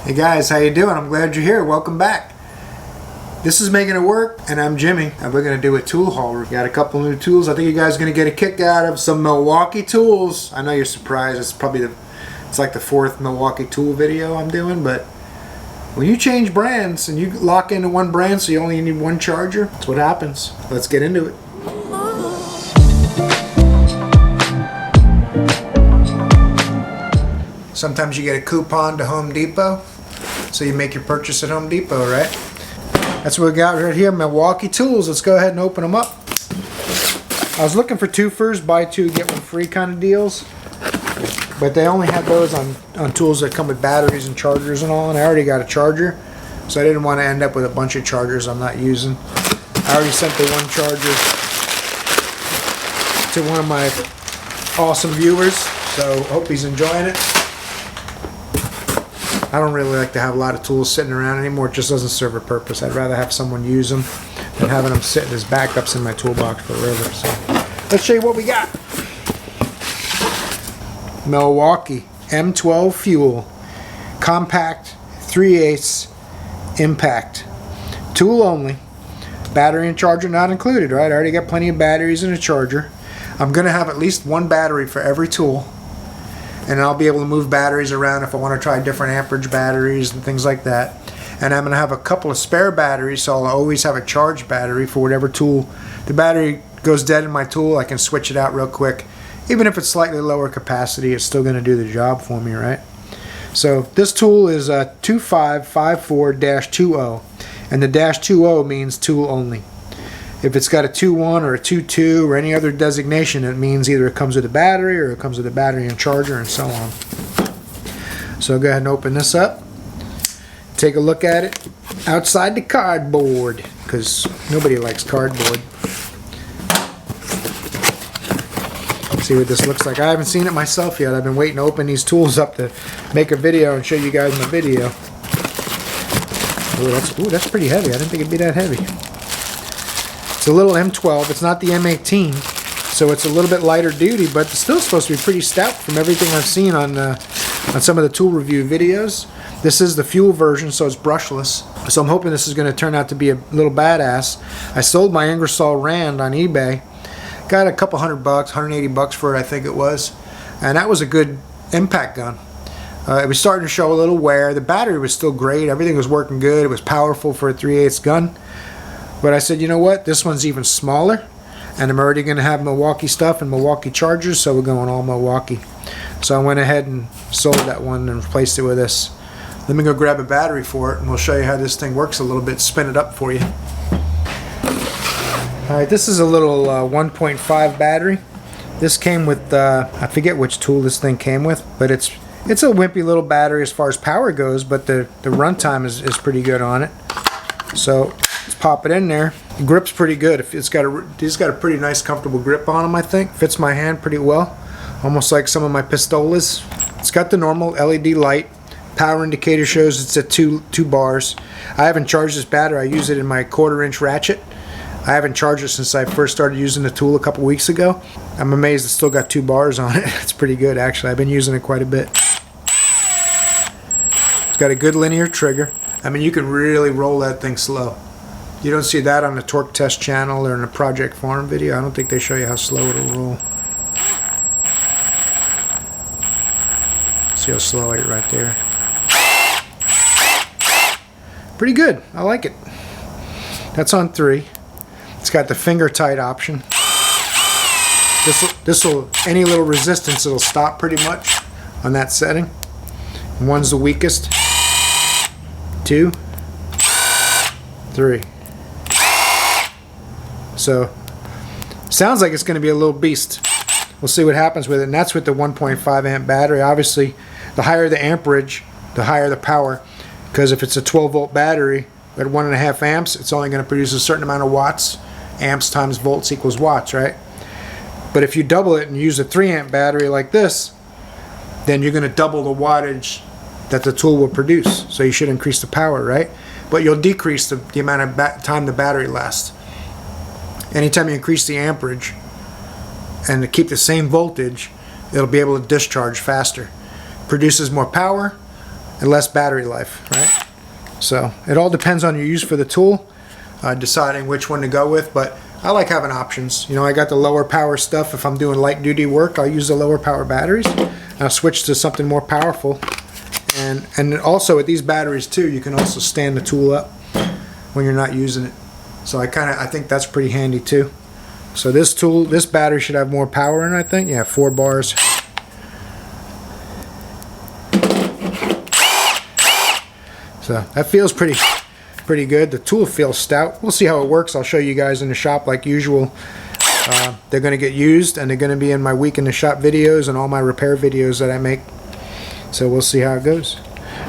Hey guys, how you doing? I'm glad you're here. Welcome back. This is Making It Work, and I'm Jimmy. And we're going to do a tool haul. We've got a couple new tools. I think you guys are going to get a kick out of some Milwaukee tools. I know you're surprised. It's like the fourth Milwaukee tool video I'm doing, but when you change brands and you lock into one brand so you only need one charger, that's what happens. Let's get into it. Sometimes you get a coupon to Home Depot, so you make your purchase at Home Depot, right? That's what we got right here, Milwaukee tools. Let's go ahead and open them up. I was looking for twofers, buy two, get one free kind of deals, but they only had those on tools that come with batteries and chargers and all, and I already got a charger, so I didn't want to end up with a bunch of chargers I'm not using. I already sent the one charger to one of my awesome viewers, so hope he's enjoying it. I don't really like to have a lot of tools sitting around anymore. It just doesn't serve a purpose. I'd rather have someone use them than having them sitting as backups in my toolbox forever. So let's show you what we got. Milwaukee M12 Fuel Compact 3/8 Impact. Tool only. Battery and charger not included, right? I already got plenty of batteries and a charger. I'm going to have at least one battery for every tool. And I'll be able to move batteries around if I want to try different amperage batteries and things like that. And I'm going to have a couple of spare batteries, so I'll always have a charged battery for whatever tool. The battery goes dead in my tool, I can switch it out real quick. Even if it's slightly lower capacity, it's still going to do the job for me, right? So this tool is a 2554-20, and the -20 means tool only. If it's got a 2.1 or a 2.2 or any other designation, it means either it comes with a battery or it comes with a battery and charger and so on. So I'll go ahead and open this up. Take a look at it outside the cardboard, because nobody likes cardboard. See what this looks like. I haven't seen it myself yet. I've been waiting to open these tools up to make a video and show you guys my video. Ooh, that's pretty heavy. I didn't think it'd be that heavy. It's a little M12. It's not the M18, so it's a little bit lighter duty, but it's still supposed to be pretty stout from everything I've seen on some of the tool review videos. This is the fuel version, so it's brushless. So I'm hoping this is going to turn out to be a little badass. I sold my Ingersoll Rand on eBay. Got a couple $100, $180 for it, I think it was, and that was a good impact gun. It was starting to show a little wear. The battery was still great. Everything was working good. It was powerful for a 3/8 gun. But I said, you know what? This one's even smaller, and I'm already going to have Milwaukee stuff and Milwaukee chargers, so we're going all Milwaukee. So I went ahead and sold that one and replaced it with this. Let me go grab a battery for it, and we'll show you how this thing works a little bit. Spin it up for you. Alright, this is a little 1.5 battery. This came with, I forget which tool this thing came with, but it's a wimpy little battery as far as power goes, but the runtime is pretty good on it. So let's pop it in there. The grip's pretty good. It's got a pretty nice, comfortable grip on them, I think. Fits my hand pretty well, almost like some of my pistolas. It's got the normal LED light. Power indicator shows it's at two bars. I haven't charged this battery. I use it in my 1/4-inch Ratchet. I haven't charged it since I first started using the tool a couple weeks ago. I'm amazed it's still got 2 bars on it. It's pretty good, actually. I've been using it quite a bit. It's got a good linear trigger. I mean, you can really roll that thing slow. You don't see that on the torque test channel or in a Project Farm video. I don't think they show you how slow it'll roll. See how slow I get right there. Pretty good. I like it. That's on 3. It's got the finger tight option. This'll any little resistance, it'll stop pretty much on that setting. 1's the weakest. 2, 3. So sounds like it's going to be a little beast. We'll see what happens with it, and that's with the 1.5 amp battery. Obviously, the higher the amperage, the higher the power, because if it's a 12-volt battery at 1.5 amps, it's only going to produce a certain amount of watts. Amps times volts equals watts, right? But if you double it and use a 3-amp battery like this, then you're going to double the wattage that the tool will produce. So you should increase the power, right? But you'll decrease the amount of time the battery lasts. Anytime you increase the amperage and to keep the same voltage, it'll be able to discharge faster. Produces more power, and less battery life, right? So it all depends on your use for the tool, deciding which one to go with, but I like having options. You know, I got the lower power stuff. If I'm doing light duty work, I'll use the lower power batteries. I'll switch to something more powerful. And also with these batteries too, you can also stand the tool up when you're not using it. So I think that's pretty handy too. So this battery should have more power in it, I think. Yeah, 4 bars. So that feels pretty good. The tool feels stout. We'll see how it works. I'll show you guys in the shop like usual. They're going to get used, and they're going to be in my week in the shop videos and all my repair videos that I make. So we'll see how it goes.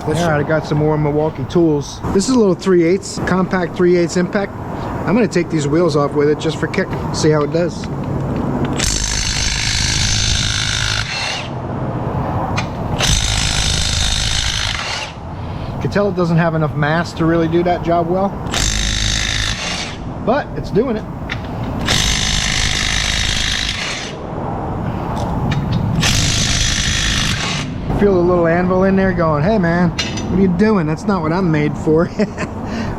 Alright, I got some more Milwaukee tools. This is a little 3/8 compact 3/8 impact. I'm going to take these wheels off with it just for kick. See how it does. You can tell it doesn't have enough mass to really do that job well, but it's doing it. Feel a little anvil in there going, hey man, what are you doing? That's not what I'm made for.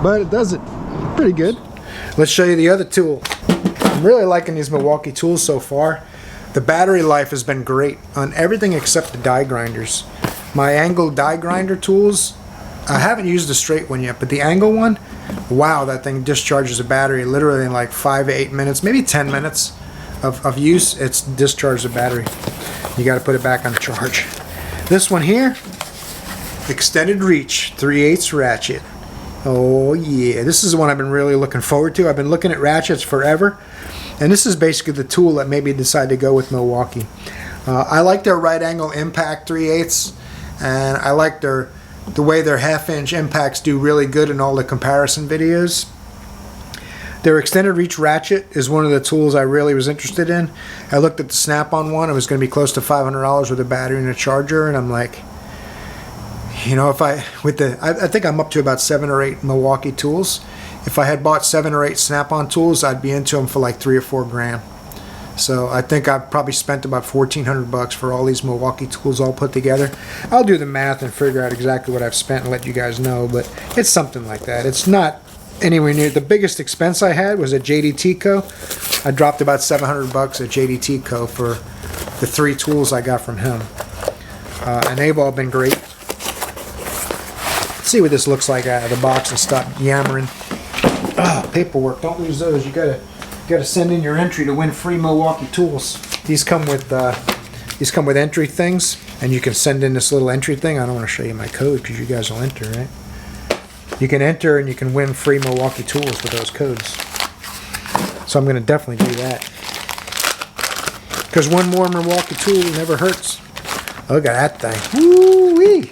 But it does it pretty good. Let's show you the other tool. I'm really liking these Milwaukee tools so far. The battery life has been great on everything except the die grinders. My angle die grinder tools, I haven't used the straight one yet, but the angle one, wow, that thing discharges the battery literally in like 5 to 8 minutes, maybe 10 minutes of use. It's discharged the battery. You got to put it back on charge. This one here, extended reach 3/8 ratchet. Oh yeah, this is the one I've been really looking forward to. I've been looking at ratchets forever, and this is basically the tool that made me decide to go with Milwaukee. I like their right angle impact 3/8, and I like the way their 1/2-inch impacts do really good in all the comparison videos. Their extended reach ratchet is one of the tools I really was interested in. I looked at the Snap-on one. It was going to be close to $500 with a battery and a charger, and I'm like, you know, I think I'm up to about 7 or 8 Milwaukee tools. If I had bought 7 or 8 Snap-on tools, I'd be into them for like 3 or 4 grand. So I think I've probably spent about $1,400 for all these Milwaukee tools all put together. I'll do the math and figure out exactly what I've spent and let you guys know, but it's something like that. It's not anywhere near. The biggest expense I had was at JDT Co. I dropped about $700 at JDT Co. for the 3 tools I got from him. And they've all been great. Let's see what this looks like out of the box and stop yammering. Oh, paperwork, don't lose those. You gotta send in your entry to win free Milwaukee tools. These come with entry things, and you can send in this little entry thing. I don't want to show you my code because you guys will enter, right? You can enter and you can win free Milwaukee tools with those codes. So I'm going to definitely do that. Because one more Milwaukee tool never hurts. Look at that thing. Woo-wee!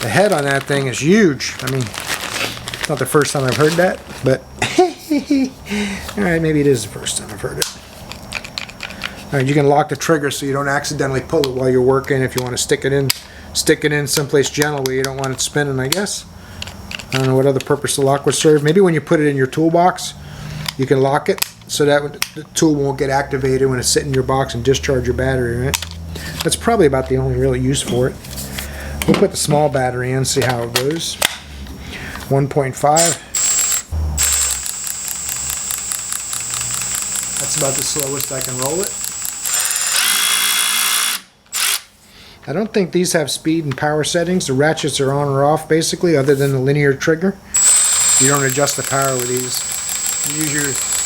The head on that thing is huge. I mean, it's not the first time I've heard that, but alright, maybe it is the first time I've heard it. Alright, you can lock the trigger so you don't accidentally pull it while you're working. If you want to stick it in someplace gentle where you don't want it spinning, I guess. I don't know what other purpose the lock would serve. Maybe when you put it in your toolbox, you can lock it so that the tool won't get activated when it's sitting in your box and discharge your battery, right? That's probably about the only real use for it. We'll put the small battery in, see how it goes. 1.5. That's about the slowest I can roll it. I don't think these have speed and power settings. The ratchets are on or off basically, other than the linear trigger. You don't adjust the power with these.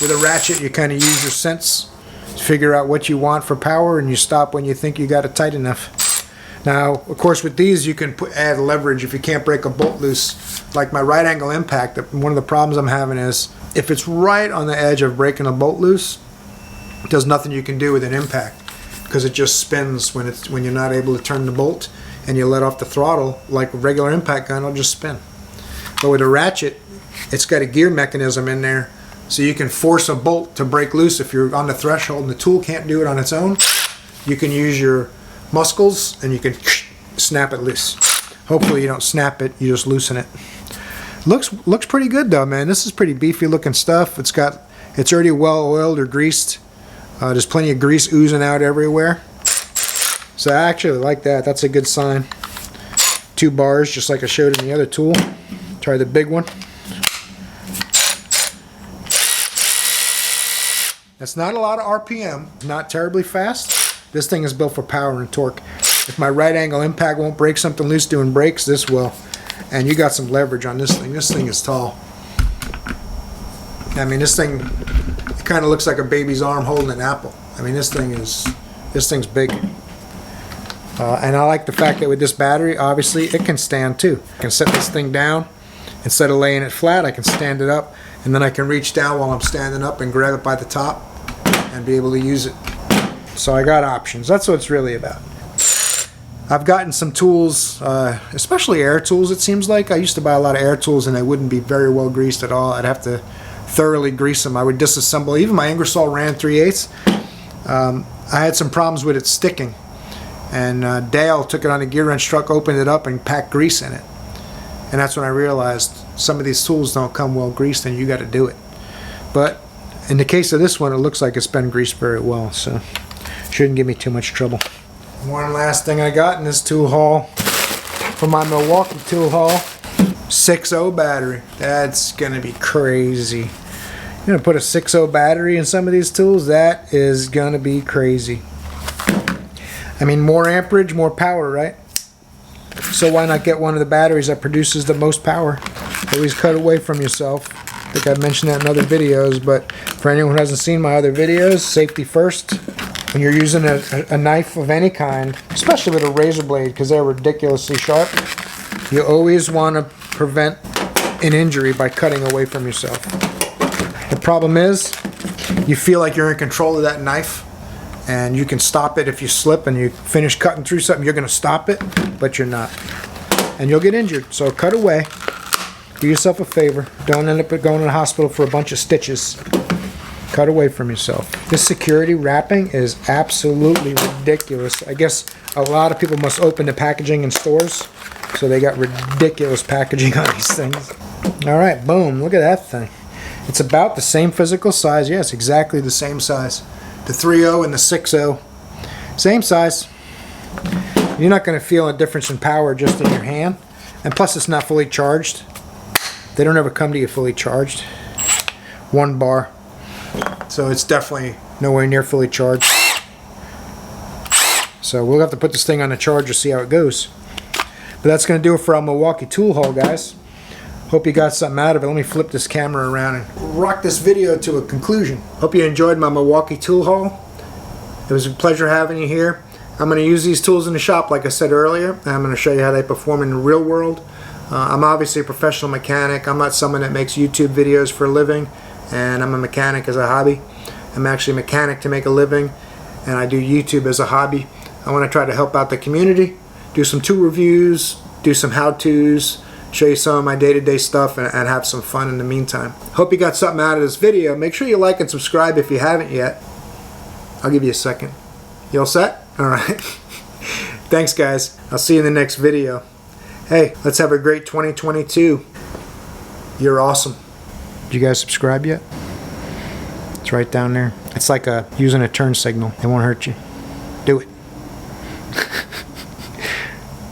With a ratchet, you kind of use your sense to figure out what you want for power, and you stop when you think you got it tight enough. Now, of course, with these you can add leverage if you can't break a bolt loose. Like my right angle impact, one of the problems I'm having is if it's right on the edge of breaking a bolt loose, there's nothing you can do with an impact, because it just spins when you're not able to turn the bolt and you let off the throttle. Like a regular impact gun, it'll just spin. But with a ratchet, it's got a gear mechanism in there, so you can force a bolt to break loose if you're on the threshold and the tool can't do it on its own. You can use your muscles and you can snap it loose. Hopefully you don't snap it, you just loosen it. Looks pretty good though, man. This is pretty beefy looking stuff. It's already well oiled or greased. There's plenty of grease oozing out everywhere. So I actually like that. That's a good sign. 2 bars, just like I showed in the other tool. Try the big one. That's not a lot of RPM, not terribly fast. This thing is built for power and torque. If my right angle impact won't break something loose doing brakes, this will. And you got some leverage on this thing. This thing is tall. I mean, this thing, it kind of looks like a baby's arm holding an apple. I mean, this thing's big. And I like the fact that with this battery, obviously, it can stand too. I can set this thing down. Instead of laying it flat, I can stand it up, and then I can reach down while I'm standing up and grab it by the top and be able to use it. So I got options. That's what it's really about. I've gotten some tools, especially air tools, it seems like. I used to buy a lot of air tools and they wouldn't be very well greased at all. I'd have to thoroughly grease them. I would disassemble. Even my Ingersoll Rand 3/8, I had some problems with it sticking. And Dale took it on a gear wrench truck, opened it up, and packed grease in it. And that's when I realized some of these tools don't come well greased, and you got to do it. But in the case of this one, it looks like it's been greased very well, so shouldn't give me too much trouble. One last thing I got in this tool haul from my Milwaukee tool haul, 6.0 battery. That's gonna be crazy. You're gonna put a 6.0 battery in some of these tools? That is gonna be crazy. I mean, more amperage, more power, right? So why not get one of the batteries that produces the most power? Always cut away from yourself. I think I've mentioned that in other videos, but for anyone who hasn't seen my other videos, safety first. When you're using a knife of any kind, especially with a razor blade, because they're ridiculously sharp, you always want to prevent an injury by cutting away from yourself. The problem is, you feel like you're in control of that knife, and you can stop it if you slip and you finish cutting through something, you're going to stop it, but you're not. And you'll get injured, so cut away. Do yourself a favor. Don't end up going to the hospital for a bunch of stitches. Cut away from yourself. This security wrapping is absolutely ridiculous. I guess a lot of people must open the packaging in stores, so they got ridiculous packaging on these things. Alright, boom, look at that thing. It's about the same physical size. Yes, exactly the same size. The 3.0 and the 6.0. Same size. You're not going to feel a difference in power just in your hand. And plus it's not fully charged. They don't ever come to you fully charged. 1 bar. So it's definitely nowhere near fully charged. So we'll have to put this thing on the charger, see how it goes. But that's going to do it for our Milwaukee tool haul, guys. Hope you got something out of it. Let me flip this camera around and rock this video to a conclusion. Hope you enjoyed my Milwaukee tool haul. It was a pleasure having you here. I'm going to use these tools in the shop like I said earlier. And I'm going to show you how they perform in the real world. I'm obviously a professional mechanic. I'm not someone that makes YouTube videos for a living. And I'm a mechanic as a hobby. I'm actually a mechanic to make a living. And I do YouTube as a hobby. I want to try to help out the community. Do some tool reviews. Do some how-tos. Show you some of my day-to-day stuff and have some fun in the meantime. Hope you got something out of this video. Make sure you like and subscribe if you haven't yet. I'll give you a second. You all set? Alright. Thanks guys. I'll see you in the next video. Hey, let's have a great 2022. You're awesome. Did you guys subscribe yet? It's right down there. It's like using a turn signal. It won't hurt you. Do it.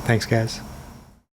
Thanks guys.